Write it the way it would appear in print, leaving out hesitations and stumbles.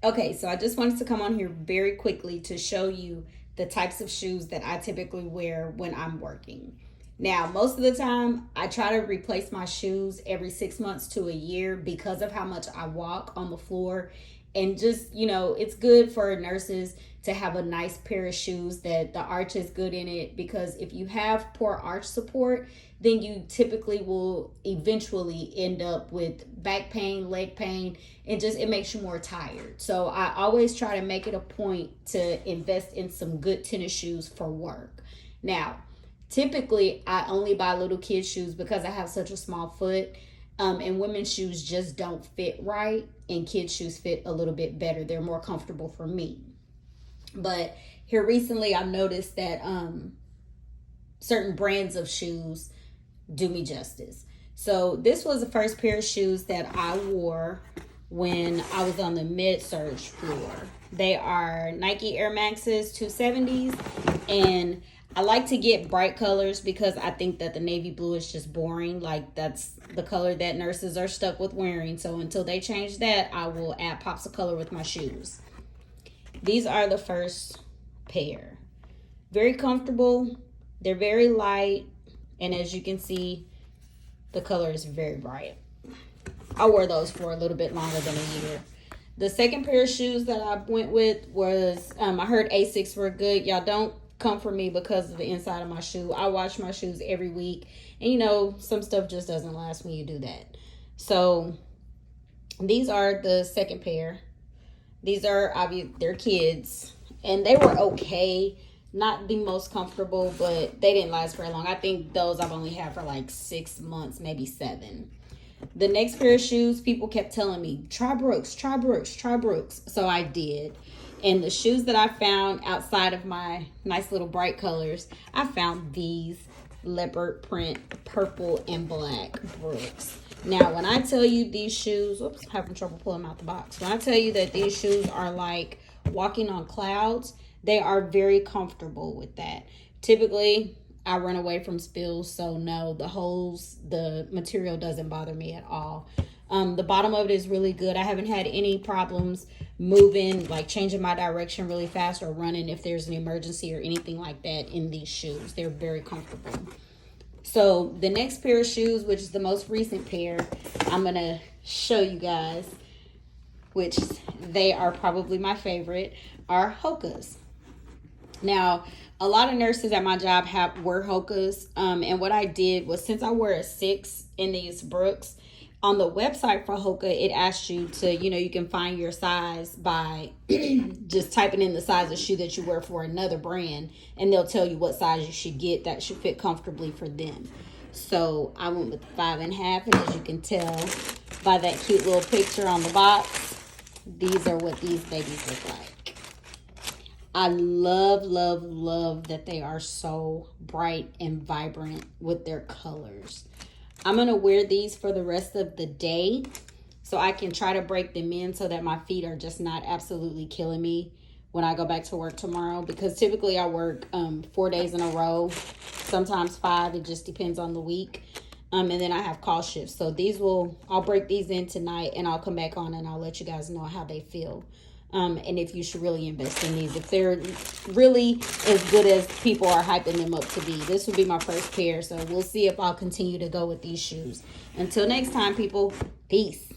Okay, so I just wanted to come on here very quickly to show you the types of shoes that I typically wear when I'm working. Now, most of the time, I try to replace my shoes every 6 months to a year because of how much I walk on the floor. And just, it's good for nurses to have a nice pair of shoes that the arch is good in it, because if you have poor arch support, then you typically will eventually end up with back pain, leg pain, and just it makes you more tired. So I always try to make it a point to invest in some good tennis shoes for work. Now, typically I only buy little kid shoes because I have such a small foot. And women's shoes just don't fit right, and kids' shoes fit a little bit better. They're more comfortable for me. But here recently, I've noticed that certain brands of shoes do me justice. So this was the first pair of shoes that I wore when I was on the med-surg floor. They are Nike Air Maxes 270s, and I like to get bright colors because I think that the navy blue is just boring. Like, that's the color that nurses are stuck with wearing. So until they change that, I will add pops of color with my shoes. These are the first pair. Very comfortable. They're very light. And as you can see, the color is very bright. I wore those for a little bit longer than a year. The second pair of shoes that I went with was, I heard Asics were good. Y'all don't come for me because of the inside of my shoe. I wash my shoes every week. And some stuff just doesn't last when you do that. So these are the second pair. These are obvious, they're kids. And they were okay. Not the most comfortable, but they didn't last very long. I think those I've only had for like 6 months, maybe 7. The next pair of shoes, people kept telling me, try Brooks, try Brooks, try Brooks. So I did. And the shoes that I found outside of my nice little bright colors, I found these leopard print purple and black Brooks. Now, when I tell you these shoes, oops, I'm having trouble pulling them out the box. When I tell you that these shoes are like walking on clouds, they are very comfortable with that. Typically, I run away from spills, so no, the holes, the material doesn't bother me at all. The bottom of it is really good. I haven't had any problems moving, like changing my direction really fast or running if there's an emergency or anything like that in these shoes. They're very comfortable. So the next pair of shoes, which is the most recent pair, I'm going to show you guys, which they are probably my favorite, are Hoka's. Now, a lot of nurses at my job wear Hoka's. And what I did was, since I wear a 6 in these Brooks, on the website for Hoka, it asks you to, you can find your size by just typing in the size of shoe that you wear for another brand, and they'll tell you what size you should get that should fit comfortably for them. So I went with 5.5, and as you can tell by that cute little picture on the box, these are what these babies look like. I love, love, love that they are so bright and vibrant with their colors. I'm going to wear these for the rest of the day so I can try to break them in so that my feet are just not absolutely killing me when I go back to work tomorrow, because typically I work 4 days in a row, sometimes 5. It just depends on the week. And then I have call shifts. So I'll break these in tonight, and I'll come back on and I'll let you guys know how they feel. And if you should really invest in these, if they're really as good as people are hyping them up to be. This will be my first pair, so we'll see if I'll continue to go with these shoes. Until next time, people, peace.